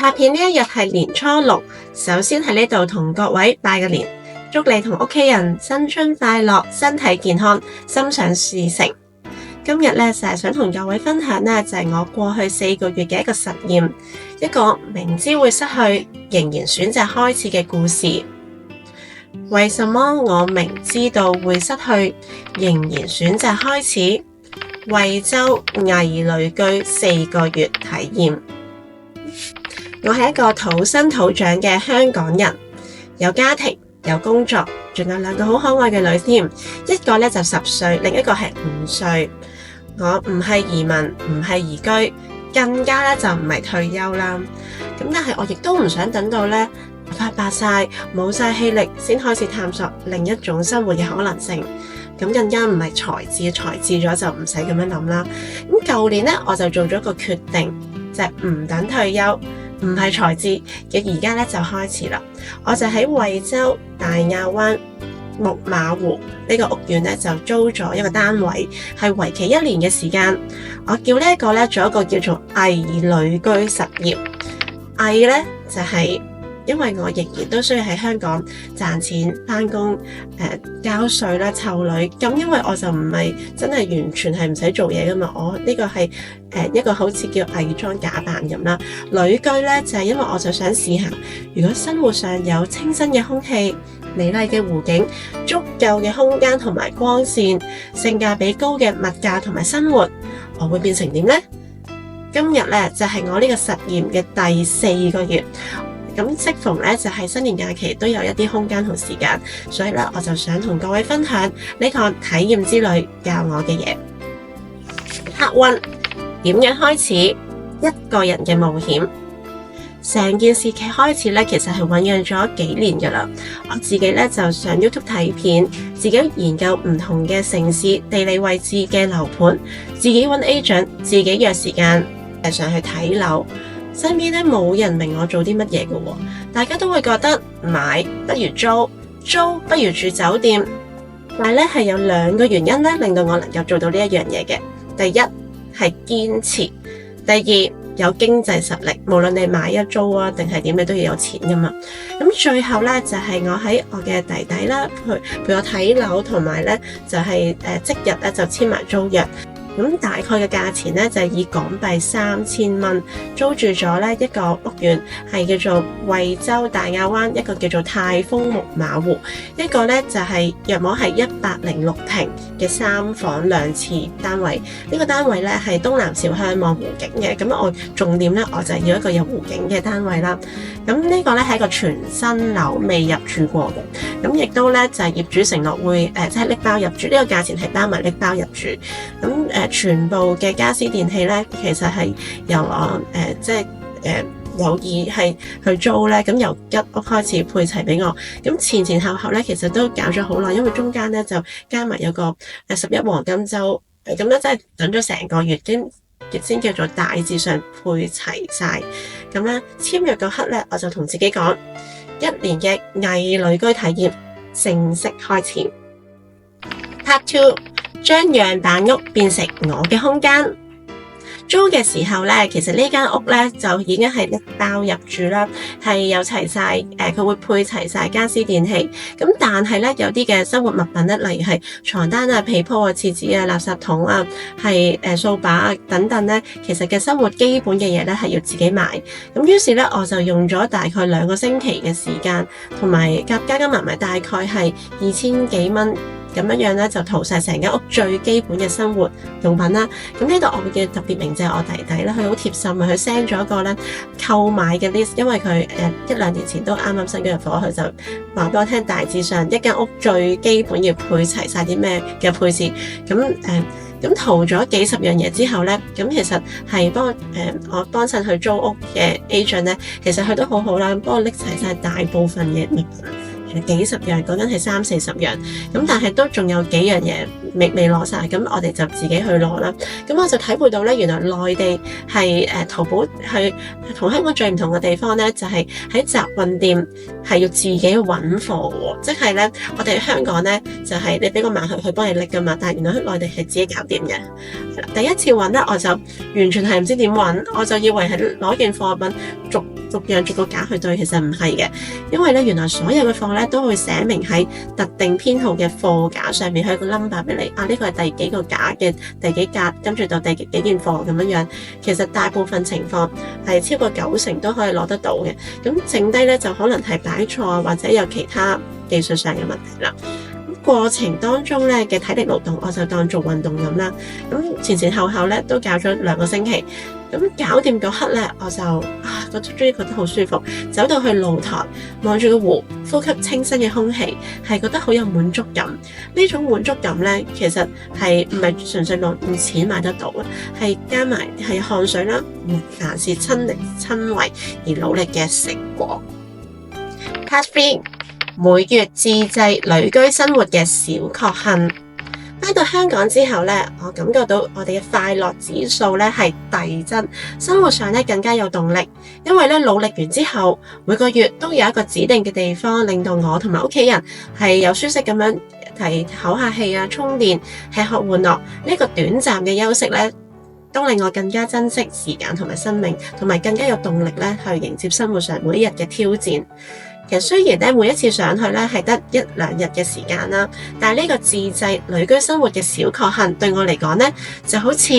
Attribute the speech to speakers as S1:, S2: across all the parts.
S1: 拍片呢一日係年初六，首先喺呢度同各位拜個年，祝你同屋企人新春快樂，身體健康，心想事成。今日呢，就係想同各位分享呢，就係我過去4個月嘅一個實驗，一個明知會失去仍然選擇開始嘅故事。為什麼我明知道會失去仍然選擇開始？惠州偽旅居4個月體驗。我係一個土生土長嘅香港人，有家庭，有工作，仲有2個好可愛嘅女添，一個呢就10歲，另一個係5歲。我唔係移民，唔係移居，更加呢就唔係退休啦。咁但係我亦都唔想等到呢發白晒，冇晒氣力先開始探索另一種生活嘅可能性。咁更加唔係才智咗就唔使咁樣諗啦。咁舊年呢，我就做咗個決定，就係唔等退休，唔係才智嘅，而家呢就開始啦。我就喺惠州大亞灣木馬湖呢個屋苑呢，就租咗一個單位，係為期1年嘅時間。我叫呢一個呢做一個叫做偽旅居實驗。偽呢就係因為我仍然都需要喺香港賺錢返工，交稅啦、湊女。咁因為我就唔係真係完全係唔使做嘢㗎嘛，我呢個係一個好似叫偽裝假扮咁啦。旅居呢就係因為我就想試下，如果生活上有清新嘅空氣、美麗嘅湖景、足夠嘅空間同埋光線、性價比高嘅物價同埋生活，我會變成點呢？今日呢就係我呢個實驗嘅第4個月。咁適逢呢就係新年假期，都有一啲空間同時間，所以呢我就想同各位分享呢個體驗之旅教我嘅嘢。Part 1，點樣開始一個人嘅冒險？成件事嘅開始呢，其實係醞釀咗幾年㗎喇。我自己呢就上 YouTube 睇片，自己研究唔同嘅城市地理位置嘅樓盤，自己揾 agent， 自己約時間上去睇樓。身邊咧冇人明我做啲乜嘢嘅喎，大家都會覺得買不如租，租不如住酒店。但係咧係有2個原因咧，令到我能夠做到呢一樣嘢嘅。第一係堅持，第二有經濟實力。無論你買一租啊定係點，你都要有錢噶嘛。咁最後咧就係我喺我嘅弟弟啦陪我睇樓，同埋咧就係即日咧就簽埋租約。咁大概嘅價錢咧就係以港幣3000蚊租住咗咧一個屋苑，係叫做惠州大亞灣一個叫做泰豐木馬湖，一個咧就係約莫係106平嘅3房2廁單位。呢個單位咧係東南朝向望湖景嘅，咁我重點咧我就要一個有湖景嘅單位啦。咁呢個咧係一個全新樓，未入住過嘅，咁亦都咧就係業主承諾會即係拎包入住，呢個價錢係包埋拎包入住。咁全部嘅家私電器咧，其實係由我有意係去租咧，咁由吉屋開始配齊俾我。咁前後咧，其實都搞咗好耐，因為中間咧就加埋有個11黃金周，咁咧真係等咗成個月先叫做大致上配齊晒。咁咧簽約嗰刻咧，我就同自己講，1年嘅偽旅居體驗正式開始。Part 2，將樣板屋變成我嘅空間。租嘅時候咧，其實呢間屋咧就已經係拎包入住啦，係有齊晒佢會配齊晒家私電器。咁但係咧有啲嘅生活物品咧，例如係床單啊、被鋪啊、廁紙啊、垃圾桶啊、係掃把啊等等咧，其實嘅生活基本嘅嘢咧係要自己買。咁於是咧我就用咗大概2個星期嘅時間，同埋加埋大概係2000幾蚊。咁樣咧就淘晒成間屋最基本嘅生活用品啦。咁呢度我嘅特別鳴謝我弟弟啦，佢好貼心啊，佢 send 咗一個咧購買嘅 list， 因為佢1-2年前都啱啱生咗入伙，佢就話俾我聽大致上一間屋最基本要配齊晒啲咩嘅配置。咁淘咗幾十樣嘢之後咧，咁其實係我幫襯去租屋嘅 agent 咧，其實佢都好好啦，幫我拎齊晒大部分嘅物品。幾十樣，講緊係30-40樣，咁但係都仲有幾樣嘢未攞晒，咁我哋就自己去攞啦。咁我就體會到咧，原來內地係淘寶係同香港最唔同嘅地方咧，就係喺集運店係要自己揾貨喎，即係咧我哋香港咧就係你俾個碼佢幫你拎噶嘛，但係原來喺內地係自己搞掂嘅。第一次揾咧，我就完全係唔知點揾，我就以為係攞件貨品逐逐樣逐個架去對，其實唔係嘅，因為咧原來所有嘅貨咧都會寫明喺特定編號嘅貨架上面，係個 number 俾你啊，呢個係第幾個架嘅第幾格，跟住到第幾件貨咁樣樣。其實大部分情況係超過90%都可以攞得到嘅，咁剩低咧就可能係擺錯或者有其他技術上嘅問題啦。過程當中咧嘅體力勞動，我就當做運動咁啦。咁前後咧都搞咗2個星期。咁搞掂嗰刻咧，我就終於覺得好舒服。走到去露台，望住個湖，呼吸清新嘅空氣，係覺得好有滿足感。呢種滿足感咧，其實係唔係純粹用錢買得到嘅，係加埋係汗水啦，凡事親力親為而努力嘅成果。Part 3，每月自製旅居生活嘅小確幸。返到香港之後咧，我感覺到我哋嘅快樂指數咧係遞增，生活上咧更加有動力。因為咧努力完之後，每個月都有一個指定嘅地方，令到我同埋屋企人係有舒適咁樣提唞下氣啊、充電、吃喝玩樂。呢個短暫嘅休息咧，都令我更加珍惜時間同埋生命，同埋更加有動力咧去迎接生活上每一日嘅挑戰。其實雖然咧每一次上去咧係得1-2日嘅時間啦，但係呢個自製旅居生活嘅小確幸對我嚟講咧，就好似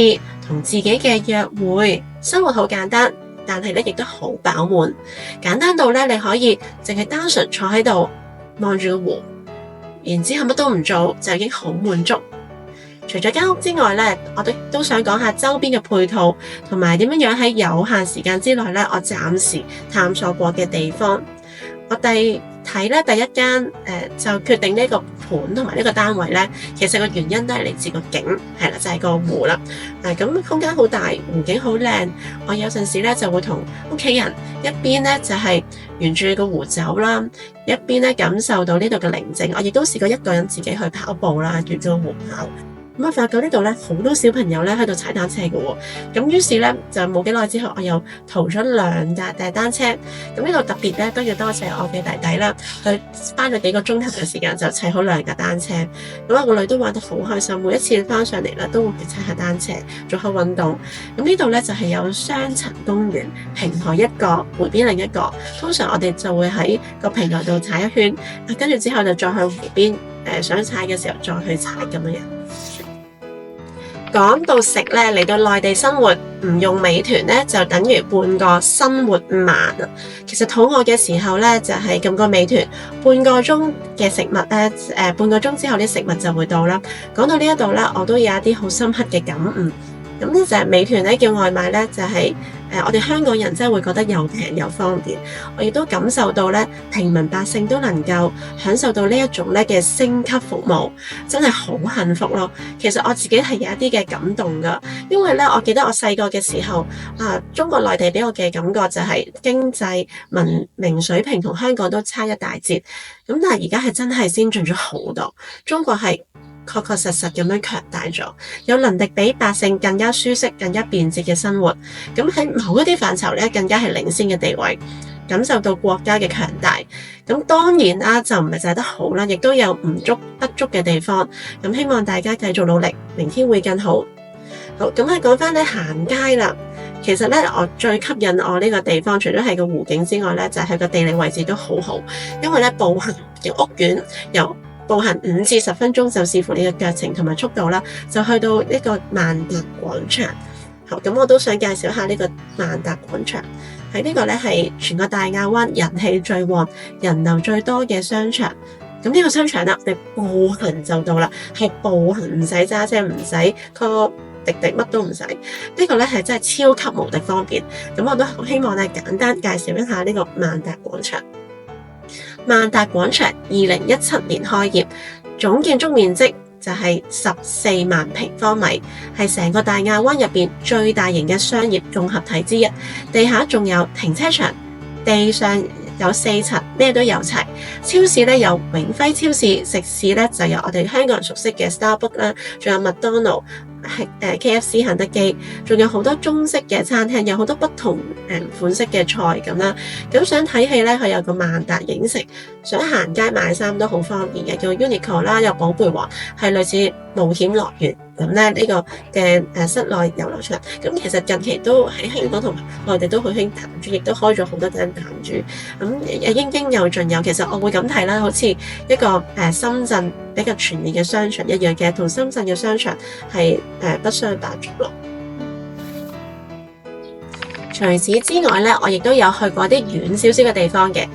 S1: 同自己嘅約會。生活好簡單，但係咧亦都好飽滿。簡單到咧你可以淨係單純坐喺度望住個湖，然之後乜都唔做就已經好滿足。除咗間屋之外咧，我哋都想講下周邊嘅配套同埋點樣喺有限時間之內咧，我暫時探索過嘅地方。我哋睇咧第一間就決定呢個盤同埋呢個單位咧，其實個原因都係嚟自個景，係啦，就係個湖啦。咁空間好大，湖景好靚。我有陣時咧就會同屋企人一邊咧就係沿住個湖走啦，一邊咧感受到呢度嘅寧靜。我亦都試過一個人自己去跑步啦，沿住個湖跑。咁我發覺呢度咧好多小朋友咧喺度踩單車嘅喎，咁於是咧就冇幾耐之後，我又淘咗2架大單車。咁呢個特別咧都要多謝我嘅弟弟啦，佢花咗幾個鐘頭嘅時間就砌好2架單車。咁我個女都玩得好開心，每一次翻上嚟啦都會去踩下單車，做下運動。咁呢度咧就係有雙層公園，平台一個，湖邊另一個。通常我哋就會喺個平台度踩一圈，跟住之後就再去湖邊，想踩嘅時候再去踩咁樣。講到食咧，嚟到內地生活唔用美團咧，就等於半個生活慢啊！其實肚餓嘅時候咧，就係撳個美團，半個鐘嘅食物咧，半個鐘之後啲食物就會到啦。講到呢一度咧，我都有一啲好深刻嘅感悟。咁呢就係美團咧叫外賣咧，就係我哋香港人真係會覺得又平又方便。我亦都感受到咧，平民百姓都能夠享受到呢一種咧嘅升級服務，真係好幸福咯。其實我自己係有一啲嘅感動噶，因為咧我記得我細個嘅時候中國內地俾我嘅感覺就係經濟文明水平同香港都差一大截。咁但係而家係真係先進咗好多，中國係確確實實咁樣強大咗，有能力俾百姓更加舒適、更加便捷嘅生活。咁喺某一啲範疇咧，更加係領先嘅地位，感受到國家嘅強大。咁當然啦，就唔係就係得好啦，亦都有不足嘅地方。咁希望大家繼續努力，明天會更好。好，咁咧講翻咧行街啦。其實咧，我最吸引我呢個地方，除咗係個湖景之外咧，就係佢個地理位置都好好，因為咧步行嘅屋苑由步行5至10分鐘，就視乎你嘅腳程同埋速度啦，就去到呢個萬達廣場。好，咁我都想介紹下呢個萬達廣場。喺呢個咧係全個大亞灣人氣最旺、人流最多嘅商場。咁呢個商場啦，你步行就到啦，係步行唔使揸車，唔使 call 滴滴，乜都唔使。呢個咧係真係超級無敵方便。咁我都好希望咧簡單介紹一下呢個萬達廣場。萬達廣場2017年開業，總建築面積就係14萬平方米，係成個大亞灣入邊最大型嘅商業綜合體之一。地下仲有停車場，地上有4層，咩都有齊。超市咧有永輝超市，食肆咧就有我哋香港人熟悉嘅 Starbucks 啦，仲有麥當勞、KFC、肯德基，仲有好多中式嘅餐廳，有好多不同款式嘅菜咁啦。咁想睇戲咧，佢有個萬達影城；想行街買衫都好方便嘅，叫 Uniqlo 啦，有寶貝王，係類似冒險樂園。咁咧呢個嘅室內遊樂場。咁其實近期都喺香港同埋內地都好興彈珠，亦都開咗好多間彈珠。咁應有盡有。其實我會咁睇啦，好似一個深圳比較全面嘅商場一樣嘅，同深圳嘅商場係不相伯仲咯。除此之外咧，我亦都有去過啲遠少少嘅地方嘅，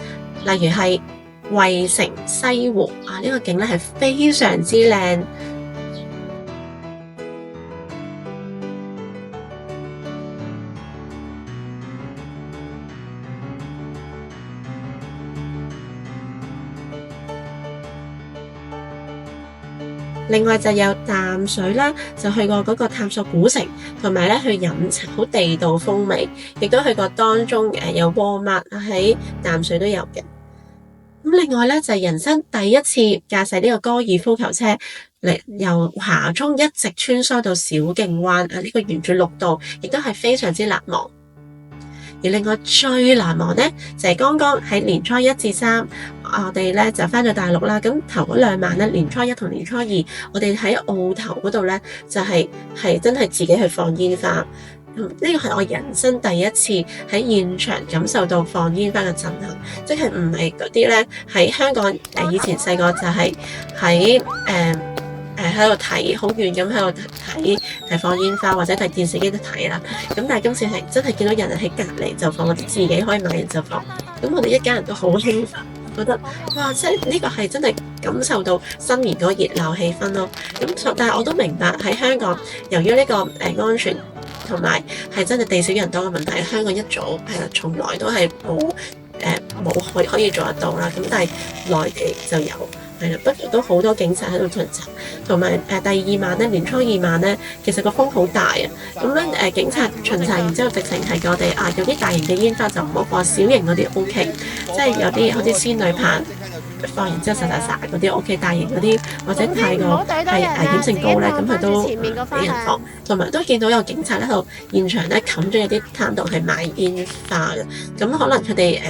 S1: 例如係惠城西湖啊，呢個景咧係非常之靚。另外就有淡水啦，就去過嗰個探索古城，同埋咧去飲茶，好地道風味，亦都去過當中有窩麥喺淡水都有嘅。咁另外咧就係人生第一次駕駛呢個高爾夫球車嚟，由霞涌一直穿梭到小徑灣呢個沿住綠道，亦都係非常之難忘。而另外最難忘呢，就係剛剛喺年初1至3，我哋咧就翻咗大陸啦。咁頭嗰2晚咧，年初1同年初2，我哋喺澳頭嗰度咧就係真係自己去放煙花。呢個係我人生第一次喺現場感受到放煙花嘅震撼，即係唔係嗰啲咧喺香港以前細個就係喺喺度睇，好遠咁喺度睇放煙花，或者睇電視機都睇啦。咁但係今次係真係見到人喺隔離就放，或者自己可以買完就放。咁我哋一家人都好興奮，覺得哇！即係呢個係真係感受到新年嗰個熱鬧氣氛咯。咁但係我都明白喺香港，由於呢個安全同埋係真係地少人多嘅問題，香港一早從來都係冇可以做得到啦。咁但係內地就有。係啦，不過都好多警察喺度巡查，同埋第2晚咧，年初2晚咧，其實個風好大啊。咁咧警察巡查完之後，直情係叫我哋有啲大型嘅煙花就唔好放，小型嗰啲 OK， 即係有啲好似仙女棒放完之後實嗰啲 OK， 大型嗰啲或者太過危險性高咧，咁佢都俾人放。同埋都見到有警察喺度現場咧冚咗有啲攤檔係賣煙花嘅，咁可能佢哋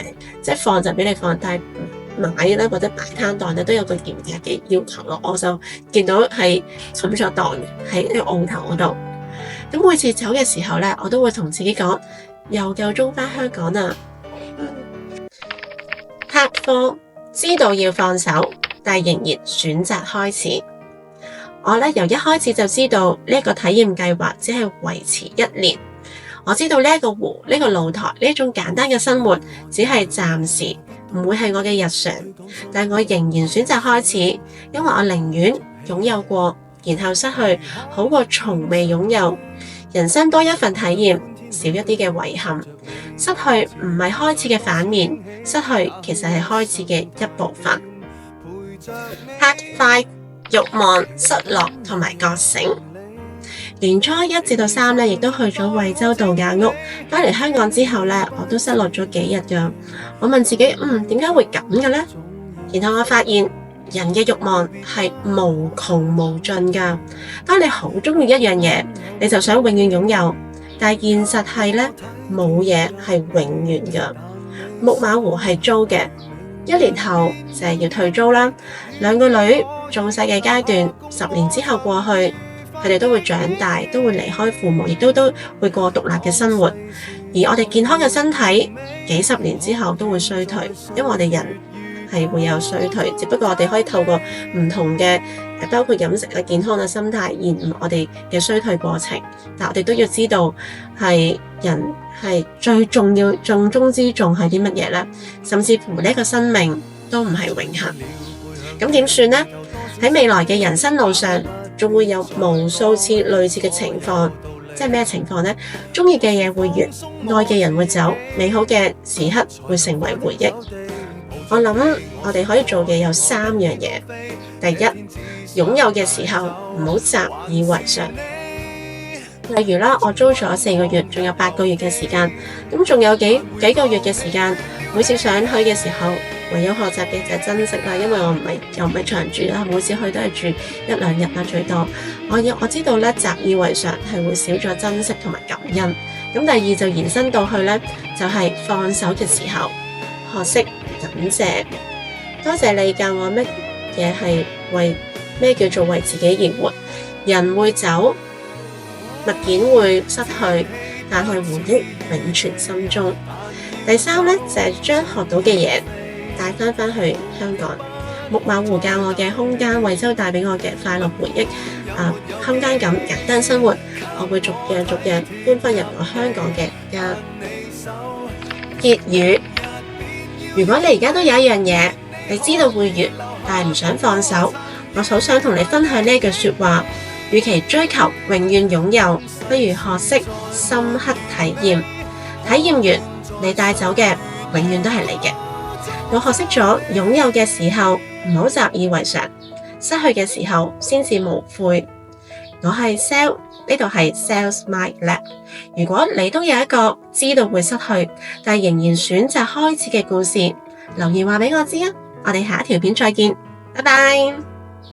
S1: 即係放就俾你放，但係買咧或者擺攤檔咧都有個嚴格嘅要求咯。我就見到係冚咗檔嘅喺呢個澳頭嗰度。咁每次走嘅時候咧，我都會同自己講，又夠鐘返香港啦。拍拖知道要放手，但仍然選擇開始。我咧由一開始就知道呢一個體驗計劃只係維持1年。我知道呢一個湖、呢個露台、呢一種簡單嘅生活只係暫時，唔會係我嘅日常，但我仍然選擇開始，因為我寧願擁有過，然後失去，好過從未擁有。人生多一份體驗，少一啲嘅遺憾。失去唔係開始嘅反面，失去其實係開始嘅一部分。Part 5：慾望、失落同埋覺醒。年初1至到3咧，亦都去咗惠州度假屋。返嚟香港之後咧，我都失落咗幾日㗎。我問自己，點解會咁嘅咧？然後我發現人嘅慾望係無窮無盡㗎。當你好鍾意一樣嘢，你就想永遠擁有。但係現實係咧，冇嘢係永遠㗎。木馬湖係租嘅，1年後就係要退租啦。2個女仲細嘅階段，10年之後過去。佢哋都會長大，都會離開父母，亦都會過獨立嘅生活。而我哋健康嘅身體，幾十年之後都會衰退，因為我哋人係會有衰退。只不過我哋可以透過唔同嘅，包括飲食啊、健康嘅心態，延誤我哋嘅衰退過程。但我哋都要知道，係人係最重要、重中之重係啲乜嘢呢？甚至乎呢個生命都唔係永恆。咁點算呢？喺未來嘅人生路上，仲會有無數次類似嘅情況，即係咩情況呢？鍾意嘅嘢會完，愛嘅人會走，美好嘅時刻會成為回憶。我諗我哋可以做嘅有3樣嘢。第一，擁有嘅時候唔好習以為常。例如啦，我租咗4個月，仲有8個月嘅時間，咁仲有幾個月嘅時間，每次想去嘅時候，唯有學習嘅就係珍惜啦，因為我又唔係長住啦，每次去都係住1、2日啦最多。我知道咧，習以為常係會少咗珍惜同埋感恩。咁第二就延伸到去咧，就係放手嘅時候，學識感謝，多謝你教我乜嘢係為咩叫做為自己而活，而人會走，物件會失去，但係回憶永存心中。第三呢，就係將學到嘅嘢帶返去香港。木馬湖教我嘅空間，惠州帶俾我嘅快樂回憶，空間感、簡單生活，我會逐樣搬返入我香港嘅家。結語：如果你而家都有一樣嘢，你知道會完，但係唔想放手，我好想同你分享呢句說話：與其追求永遠擁有，不如學識深刻體驗。體驗完，你帶走嘅永遠都係你嘅。我學識咗擁有嘅時候唔好習以為常，失去嘅時候先至無悔。我係 Sel， 呢度係 Sel's Mind Lab。如果你都有一個知道會失去，但仍然選擇開始嘅故事，留言話俾我知啊！我哋下一條片再見，拜拜。